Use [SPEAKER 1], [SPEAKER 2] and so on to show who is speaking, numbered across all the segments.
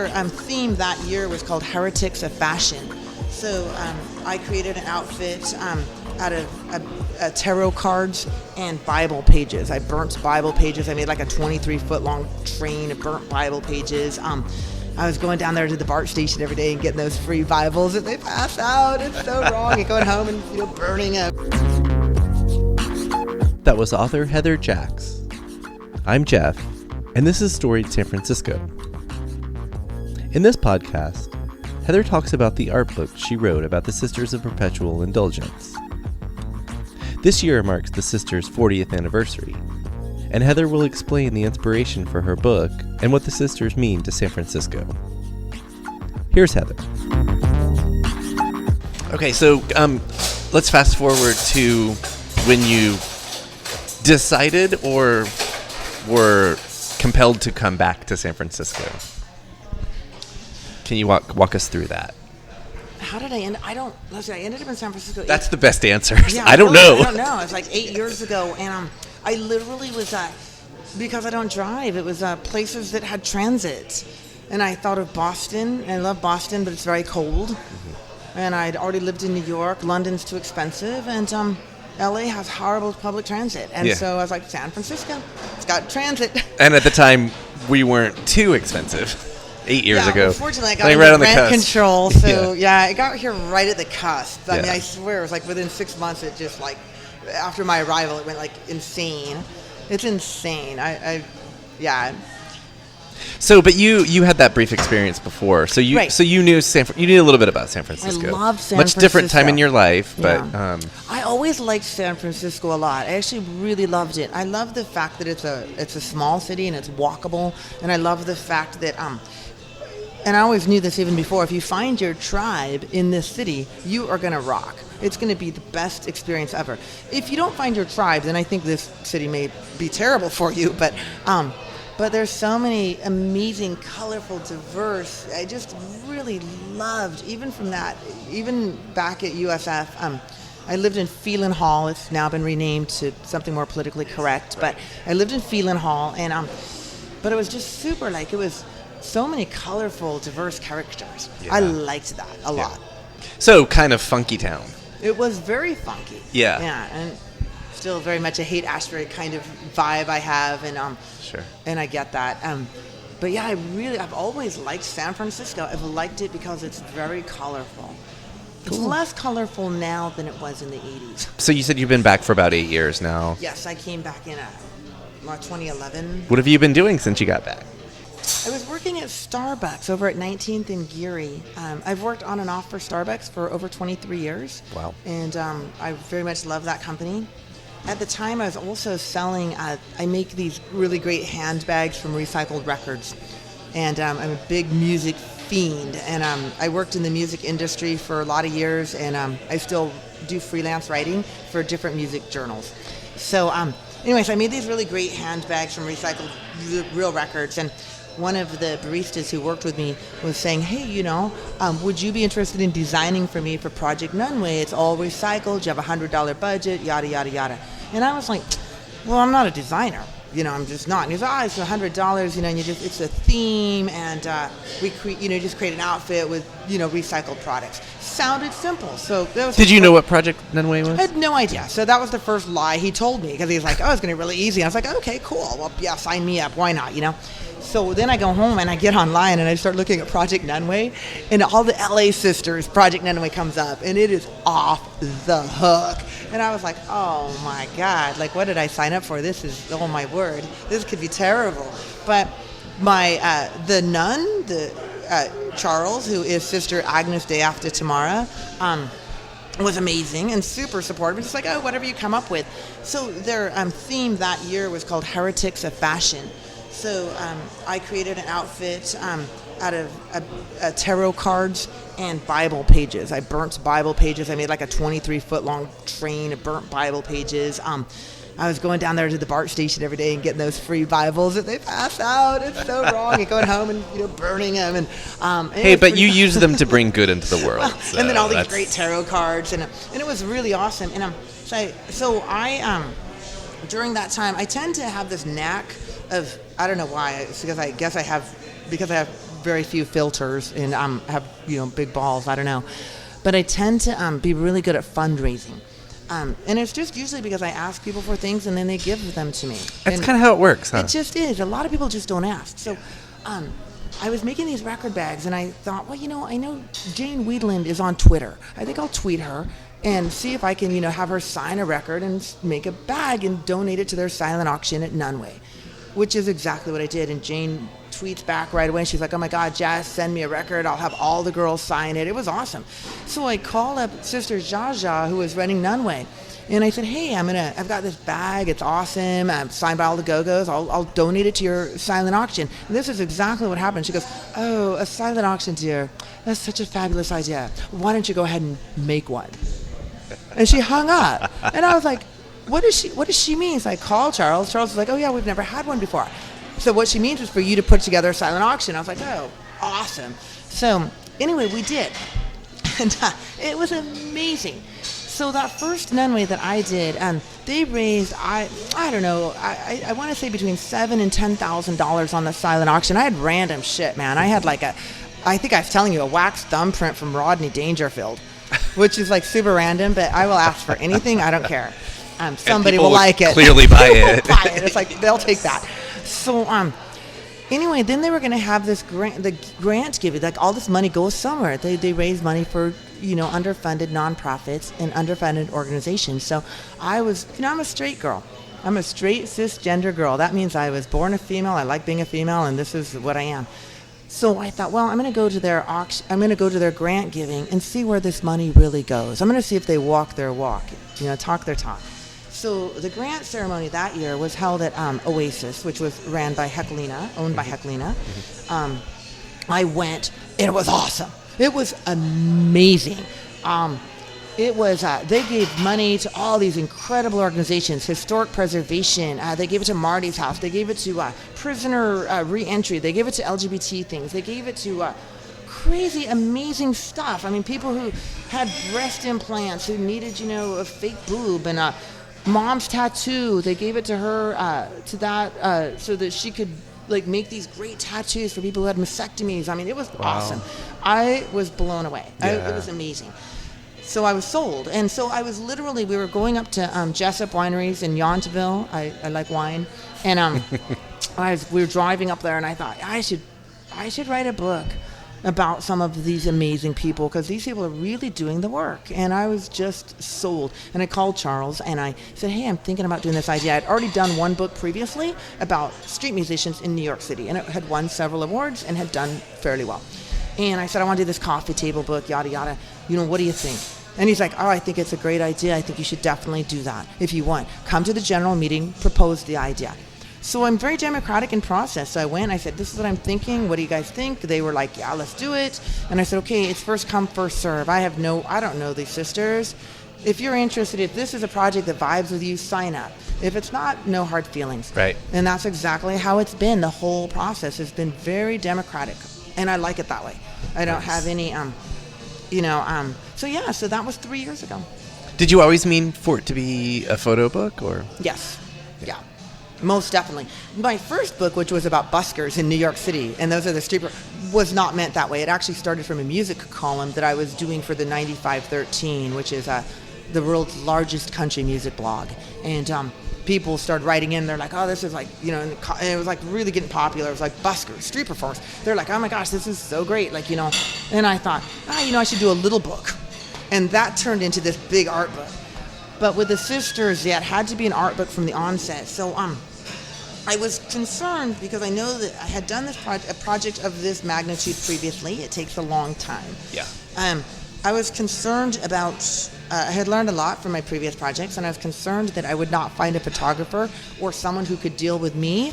[SPEAKER 1] their theme that year was called Heretics of Fashion. So I created an outfit out of tarot cards and Bible pages. I burnt Bible pages. I made like a 23-foot long train of burnt Bible pages. I was going down there to the BART station every day and getting those free Bibles that they pass out. It's so wrong. And going home and burning them.
[SPEAKER 2] That was author Heather Jacks. I'm Jeff, and this is Storied San Francisco. In this podcast, Heather talks about the art book she wrote about the Sisters of Perpetual Indulgence. This year marks the Sisters' 40th anniversary, and Heather will explain the inspiration for her book and what the Sisters mean to San Francisco. Here's Heather. Okay, so let's fast forward to when you decided or were compelled to come back to San Francisco. Can you walk us through that?
[SPEAKER 1] How did I end? I ended up in San Francisco.
[SPEAKER 2] That's the best answer.
[SPEAKER 1] Yeah,
[SPEAKER 2] I don't know.
[SPEAKER 1] I don't know. It was like 8 years ago, and I literally was because I don't drive. It was places that had transit, and I thought of Boston. I love Boston, but it's very cold. Mm-hmm. And I'd already lived in New York. London's too expensive, and LA has horrible public transit, and so I was like, San Francisco, it's got transit. And
[SPEAKER 2] at the time, we weren't too expensive. 8 years ago.
[SPEAKER 1] Unfortunately, I got into rent control, so I got here right at the cusp. I mean, I swear it was like within 6 months, it just like, after my arrival, it went like insane. It's insane.
[SPEAKER 2] So, but you had that brief experience before, so you knew you knew a little bit about San Francisco.
[SPEAKER 1] I love San Francisco.
[SPEAKER 2] Much different time in your life, but
[SPEAKER 1] I always liked San Francisco a lot. I actually really loved it. I love the fact that it's a small city and it's walkable, and I love the fact that and I always knew this even before, if you find your tribe in this city, you are going to rock. It's going to be the best experience ever. If you don't find your tribe, then I think this city may be terrible for you, but there's so many amazing, colorful, diverse. I just really loved, even back at USF, I lived in Phelan Hall. It's now been renamed to something more politically correct, but I lived in Phelan Hall, and but it was just super, it was so many colorful, diverse characters. Yeah. I liked that a lot.
[SPEAKER 2] So kind of funky town.
[SPEAKER 1] It was very funky.
[SPEAKER 2] Yeah.
[SPEAKER 1] Yeah, and still very much a hate-asteroid kind of vibe I have, and
[SPEAKER 2] sure.
[SPEAKER 1] And I get that. But yeah, I've always liked San Francisco. I've liked it because it's very colorful. It's less colorful now than it was in the 80s.
[SPEAKER 2] So you said you've been back for about 8 years now.
[SPEAKER 1] Yes, I came back in 2011.
[SPEAKER 2] What have you been doing since you got back?
[SPEAKER 1] I was working at Starbucks over at 19th and Geary. I've worked on and off for Starbucks for over 23 years.
[SPEAKER 2] Wow.
[SPEAKER 1] And I very much love that company. At the time, I was also selling, I make these really great handbags from recycled records. And I'm a big music fiend. And I worked in the music industry for a lot of years, and I still do freelance writing for different music journals. So anyways, I made these really great handbags from recycled real records. And one of the baristas who worked with me was saying, hey, would you be interested in designing for me for Project Nunway? It's all recycled. You have a $100 budget, yada, yada, yada. And I was like, well, I'm not a designer. I'm just not. And he's like, it's $100, and it's a theme, and we just create an outfit with, recycled products. Sounded simple. So that was.
[SPEAKER 2] Did you know what Project Nunway was?
[SPEAKER 1] I had no idea. So that was the first lie he told me, because he was like, it's going to be really easy. And I was like, okay, cool. Well, yeah, sign me up. Why not, So then I go home and I get online and I start looking at Project Nunway, and all the LA Sisters, Project Nunway comes up, and it is off the hook. And I was like, oh my God, what did I sign up for? This is, oh my word, this could be terrible. But the nun, Charles, who is Sister Agnes Day After Tomorrow, was amazing and super supportive. Just whatever you come up with. So their theme that year was called Heretics of Fashion. So I created an outfit out of tarot cards and Bible pages. I burnt Bible pages. I made like a 23-foot long train of burnt Bible pages. I was going down there to the BART station every day and getting those free Bibles that they pass out. It's so wrong. And going home and burning them. And
[SPEAKER 2] hey, but you use them to bring good into the world. So
[SPEAKER 1] and then all these great tarot cards, and it was really awesome. And so I during that time, I tend to have this knack of, I don't know why, it's because I have very few filters and have big balls. I don't know, but I tend to be really good at fundraising. And it's just usually because I ask people for things and then they give them to me.
[SPEAKER 2] That's kind of how it works, huh?
[SPEAKER 1] It just is. A lot of people just don't ask. So I was making these record bags and I thought, well, I know Jane Weedland is on Twitter. I think I'll tweet her and see if I can, have her sign a record and make a bag and donate it to their silent auction at Nunway, which is exactly what I did. And Jane tweets back right away. She's like, oh my God, Jazz, send me a record. I'll have all the girls sign it. It was awesome. So I call up Sister Jaja, who was running Nunway. And I said, hey, I've got this bag. It's awesome. I'm signed by all the Go-Go's. I'll donate it to your silent auction. And this is exactly what happened. She goes, oh, a silent auction, dear. That's such a fabulous idea. Why don't you go ahead and make one? And she hung up. And I was like, what does she mean? So I called Charles. Charles was like, oh yeah, we've never had one before. So what she means is for you to put together a silent auction. I was like, oh, awesome. So anyway, we did. And it was amazing. So that first Nunway that I did, they raised, I don't know, I want to say between $7,000 and $10,000 on the silent auction. I had random shit, man. I had I think I was telling you, a wax thumbprint from Rodney Dangerfield, which is super random, but I will ask for anything. I don't care. Somebody will like it.
[SPEAKER 2] Clearly buy it.
[SPEAKER 1] Buy it. It's they'll take that. So anyway, then they were going to have this grant giving. All this money goes somewhere. They raise money for underfunded nonprofits and underfunded organizations. So I was, I'm a straight girl. I'm a straight cisgender girl. That means I was born a female. I like being a female, and this is what I am. So I thought, well, I'm going to go to their auction. I'm going to go to their grant giving and see where this money really goes. I'm going to see if they walk their walk, talk their talk. So the grant ceremony that year was held at Oasis, which was ran by Heclina, owned by Heclina. I went, and it was awesome. It was amazing. It was, they gave money to all these incredible organizations, historic preservation. They gave it to Marty's House. They gave it to prisoner reentry. They gave it to LGBT things. They gave it to crazy, amazing stuff. People who had breast implants, who needed, a fake boob, and mom's tattoo. They gave it to her, to that, so that she could make these great tattoos for people who had mastectomies. It was awesome. I was blown away.
[SPEAKER 2] Yeah.
[SPEAKER 1] It was amazing. So I was sold. And so I was literally, we were going up to Jessup Wineries in Yountville. I like wine. And we were driving up there, and I thought, I should write a book about some of these amazing people, because these people are really doing the work. And I was just sold. And I called Charles, and I said, hey, I'm thinking about doing this idea. I'd already done one book previously about street musicians in New York City, and it had won several awards and had done fairly well. And I said, I want to do this coffee table book, yada, yada. What do you think? And he's like, oh, I think it's a great idea. I think you should definitely do that. If you want, come to the general meeting, propose the idea. So I'm very democratic in process. So I went, I said, this is what I'm thinking. What do you guys think? They were like, yeah, let's do it. And I said, okay, it's first come, first serve. I don't know these sisters. If you're interested, if this is a project that vibes with you, sign up. If it's not, no hard feelings.
[SPEAKER 2] Right.
[SPEAKER 1] And that's exactly how it's been. The whole process has been very democratic. And I like it that way. I don't have any, so that was 3 years ago.
[SPEAKER 2] Did you always mean for it to be a photo book, or?
[SPEAKER 1] Yes. Yeah. Most definitely. My first book, which was about buskers in New York City, and those are the street, was not meant that way. It actually started from a music column that I was doing for the 9513, which is the world's largest country music blog. And people started writing in. They're like, oh, this is and it was really getting popular. It was like buskers, street performers. They're like, oh my gosh, this is so great. And I thought, I should do a little book. And that turned into this big art book. But with the sisters, it had to be an art book from the onset. So I was concerned because I know that I had done this a project of this magnitude previously. It takes a long time.
[SPEAKER 2] Yeah.
[SPEAKER 1] I was concerned about, I had learned a lot from my previous projects, and I was concerned that I would not find a photographer or someone who could deal with me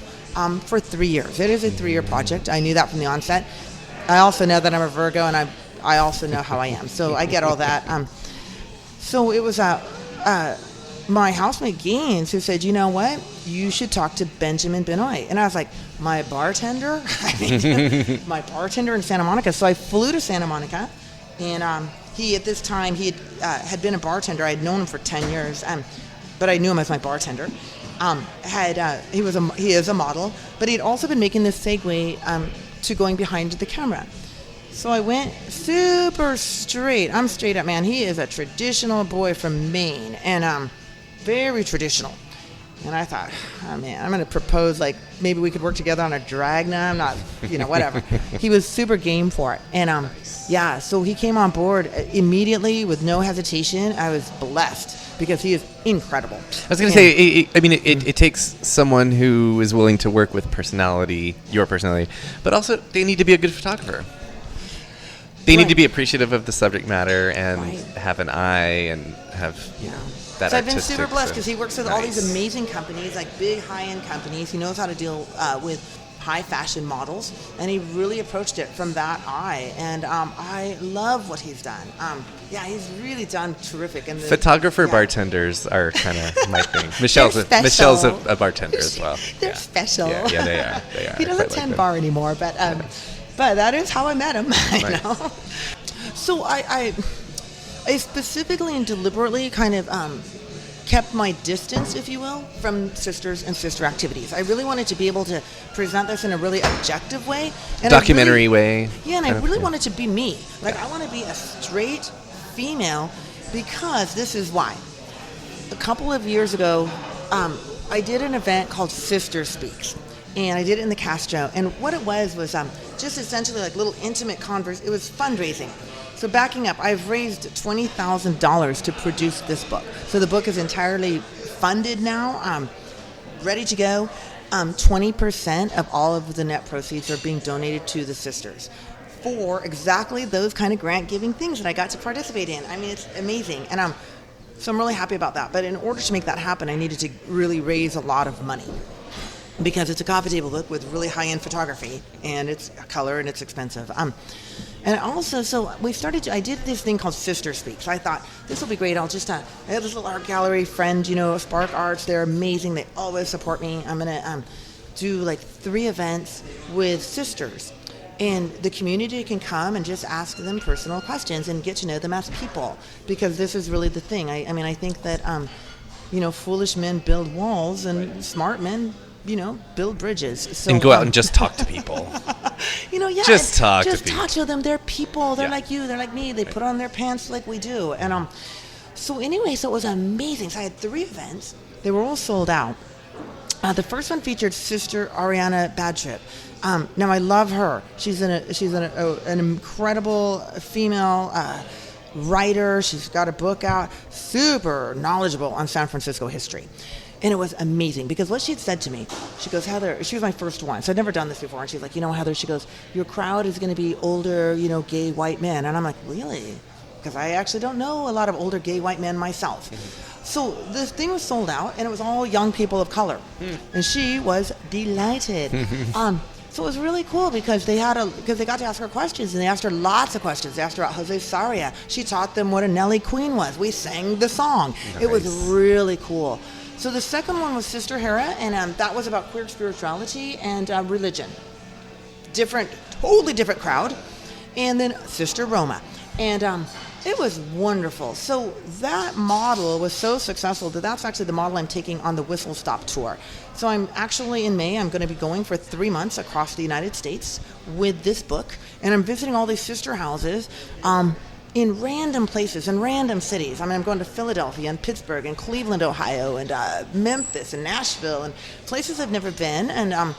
[SPEAKER 1] for 3 years. It is a 3-year project. I knew that from the onset. I also know that I'm a Virgo, and I also know how I am. So I get all that. So it was my housemate Gaines who said, you know what? You should talk to Benjamin Benoit. And I was like, my bartender? My bartender in Santa Monica. So I flew to Santa Monica, and he, at this time, he had been a bartender. I had known him for 10 years, but I knew him as my bartender. He is a model, but he had also been making this segue to going behind the camera. So I went super straight. I'm straight up, man. He is a traditional boy from Maine, and very traditional. And I thought, oh man, I'm going to propose, like, maybe we could work together on a drag. No, I'm not, whatever. He was super game for it. And yeah, so he came on board immediately with no hesitation. I was blessed because he is incredible.
[SPEAKER 2] I was going to say, it takes someone who is willing to work with your personality, but also they need to be a good photographer. They need to be appreciative of the subject matter and have an eye and have that. So
[SPEAKER 1] I've been super blessed because he works with all these amazing companies, like big high-end companies. He knows how to deal with high fashion models, and he really approached it from that eye. And I love what he's done. He's really done terrific. And
[SPEAKER 2] bartenders are kind of my thing. Michelle's a bartender as well.
[SPEAKER 1] They're special.
[SPEAKER 2] Yeah, they are.
[SPEAKER 1] He doesn't tend bar anymore, but that is how I met him. I know. So I specifically and deliberately kind of kept my distance, if you will, from sisters and sister activities. I really wanted to be able to present this in a really objective way. And
[SPEAKER 2] documentary way.
[SPEAKER 1] Yeah, and I really wanted to be me. Like, I want to be a straight female because this is why. A couple of years ago, I did an event called Sister Speaks. And I did it in the Castro. And what it was just essentially like little intimate it was fundraising. So backing up, I've raised $20,000 to produce this book. So the book is entirely funded now, ready to go. 20% of all of the net proceeds are being donated to the sisters for exactly those kind of grant-giving things that I got to participate in. I mean, it's amazing. And so I'm really happy about that. But in order to make that happen, I needed to really raise a lot of money, because it's a coffee table book with really high-end photography, and it's color, and it's expensive. And also, so I did this thing called Sister Speaks. I thought, this will be great. I'll just, I have this little art gallery friend, Spark Arts. They're amazing. They always support me. I'm going to do like 3 events with sisters. And the community can come and just ask them personal questions and get to know them as people, because this is really the thing. I think that, foolish men build walls, and smart men build bridges. So,
[SPEAKER 2] and go out and just talk to people. Just talk
[SPEAKER 1] to them. They're people. They're like you. They're like me. They put on their pants like we do. And so it was amazing. So I had 3 events. They were all sold out. The first one featured Sister Ariana Badtrip. Now I love her. She's an incredible female writer. She's got a book out. Super knowledgeable on San Francisco history. And it was amazing, because what she had said to me, she goes, Heather, she was my first one, so I'd never done this before, and she's like, Heather, she goes, your crowd is going to be older, gay white men. And I'm like, really? Because I actually don't know a lot of older gay white men myself. Mm-hmm. So this thing was sold out, and it was all young people of color. And she was delighted. So it was really cool because they got to ask her questions, and they asked her lots of questions. They asked her about Jose Sarria. She taught them what a Nelly Queen was. We sang the song. Nice. It was really cool. So the second one was Sister Hera, and that was about queer spirituality and religion. Totally different crowd. And then Sister Roma. And it was wonderful. So that model was so successful that's actually the model I'm taking on the Whistle Stop tour. So I'm actually, in May, I'm going to be going for 3 months across the United States with this book. And I'm visiting all these sister houses in random places, in random cities. I'm going to Philadelphia and Pittsburgh and Cleveland, Ohio, and Memphis and Nashville, and places I've never been. And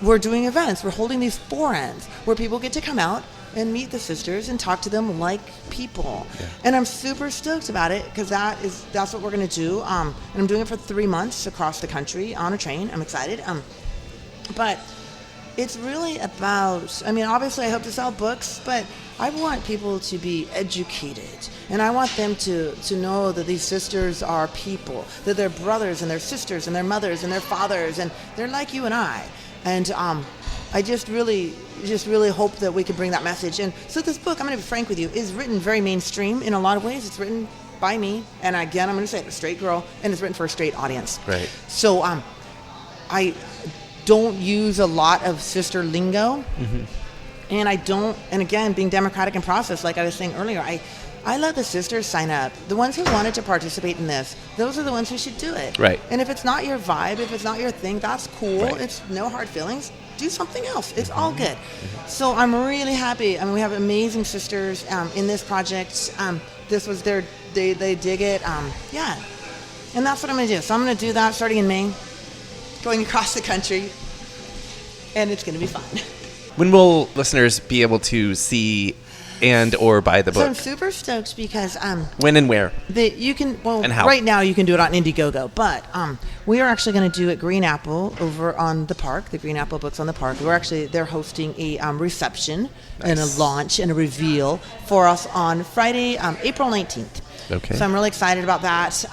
[SPEAKER 1] we're doing events. We're holding these forums where people get to come out and meet the sisters and talk to them like people. Yeah. And I'm super stoked about it, because that's what we're going to do. And I'm doing it for 3 months across the country on a train. I'm excited. But it's really about, obviously I hope to sell books, but I want people to be educated, and I want them to know that these sisters are people, that they're brothers and they're sisters and they're mothers and they're fathers, and they're like you and I. And I just really hope that we can bring that message. And so this book, I'm going to be frank with you, is written very mainstream in a lot of ways. It's written by me, and again, I'm going to say it, a straight girl, and it's written for a straight audience.
[SPEAKER 2] Right.
[SPEAKER 1] So I don't use a lot of sister lingo. Mm-hmm. And again, being democratic in process, like I was saying earlier, I let the sisters sign up. The ones who wanted to participate in this, those are the ones who should do it.
[SPEAKER 2] Right.
[SPEAKER 1] And if it's not your vibe, if it's not your thing, that's cool. Right. It's no hard feelings. do something else. It's all good. So I'm really happy. I mean, we have amazing sisters in this project. This was they dig it. Yeah. And that's what I'm going to do. So I'm going to do that starting in May, going across the country, and it's going to be fun.
[SPEAKER 2] When will listeners be able to see and or buy the book?
[SPEAKER 1] So I'm super stoked because
[SPEAKER 2] when and where?
[SPEAKER 1] And
[SPEAKER 2] how?
[SPEAKER 1] Right now you can do it on Indiegogo, but we are actually going to do it Green Apple over on the park, the Green Apple Books on the park. They're hosting a reception and a launch and a reveal for us on Friday, April 19th.
[SPEAKER 2] Okay.
[SPEAKER 1] So I'm really excited about that.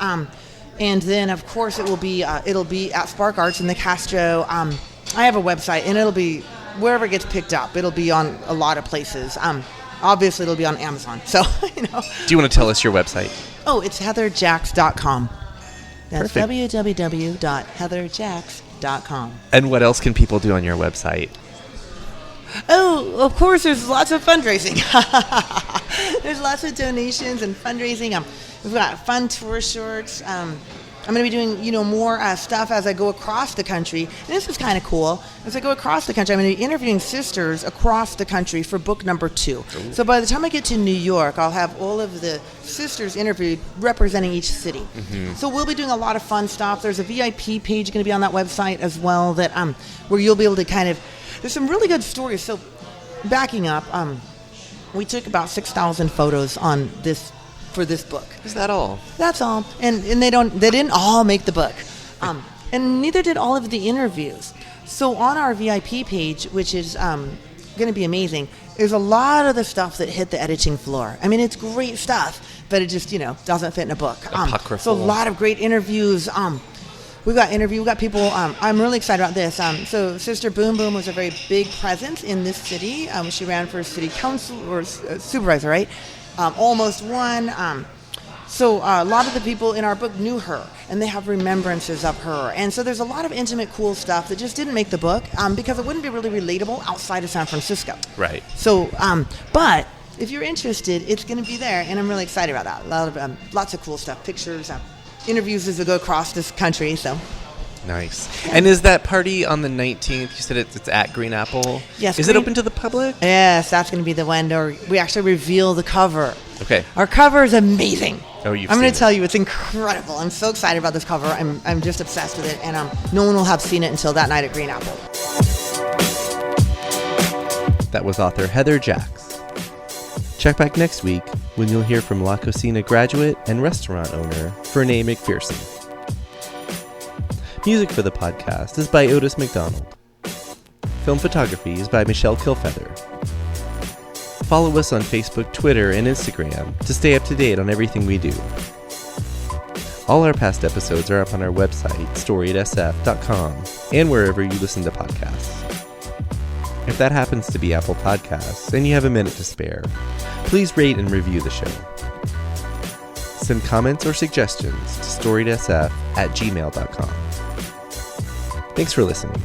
[SPEAKER 1] And then of course it'll be at Spark Arts in the Castro. I have a website, and it'll be wherever it gets picked up. It'll be on a lot of places. Obviously, it'll be on Amazon. So,
[SPEAKER 2] Do you want to tell us your website?
[SPEAKER 1] Oh, it's heatherjacks.com. That's
[SPEAKER 2] Perfect.
[SPEAKER 1] www.heatherjacks.com.
[SPEAKER 2] And what else can people do on your website?
[SPEAKER 1] Oh, of course, there's lots of fundraising. There's lots of donations and fundraising. We've got fun tour shorts. I'm going to be doing, more stuff as I go across the country. And this is kind of cool. As I go across the country, I'm going to be interviewing sisters across the country for book number 2. Ooh. So by the time I get to New York, I'll have all of the sisters interviewed representing each city. Mm-hmm. So we'll be doing a lot of fun stuff. There's a VIP page going to be on that website as well that where you'll be able to there's some really good stories. So backing up, we took about 6,000 photos for this book.
[SPEAKER 2] Is that all?
[SPEAKER 1] That's all. And they didn't all make the book. And neither did all of the interviews. So on our VIP page, which is going to be amazing, there's a lot of the stuff that hit the editing floor. I mean, it's great stuff, but it just, doesn't fit in a book.
[SPEAKER 2] Apocryphal.
[SPEAKER 1] So a lot of great interviews. We've got people. I'm really excited about this. So Sister Boom Boom was a very big presence in this city. She ran for city council or supervisor, right? Almost won. So a lot of the people in our book knew her, and they have remembrances of her. And so there's a lot of intimate, cool stuff that just didn't make the book because it wouldn't be really relatable outside of San Francisco.
[SPEAKER 2] Right.
[SPEAKER 1] So, but if you're interested, it's going to be there, and I'm really excited about that. A lot of lots of cool stuff, pictures, interviews as we go across this country. So.
[SPEAKER 2] Nice. And is that party on the 19th? You said it's at Green Apple?
[SPEAKER 1] Yes.
[SPEAKER 2] Is it open to the public?
[SPEAKER 1] Yes, that's going to be the one where we actually reveal the cover.
[SPEAKER 2] Okay.
[SPEAKER 1] Our cover is amazing.
[SPEAKER 2] Oh,
[SPEAKER 1] I'm going to tell you, it's incredible. I'm so excited about this cover. I'm just obsessed with it, and no one will have seen it until that night at Green Apple.
[SPEAKER 2] That was author Heather Jacks. Check back next week when you'll hear from La Cocina graduate and restaurant owner Fernay McPherson. Music for the podcast is by Otis McDonald. Film photography is by Michelle Kilfeather. Follow us on Facebook, Twitter, and Instagram to stay up to date on everything we do. All our past episodes are up on our website, storyedsf.com, and wherever you listen to podcasts. If that happens to be Apple Podcasts and you have a minute to spare, please rate and review the show. Send comments or suggestions to storyedsf@gmail.com. Thanks for listening.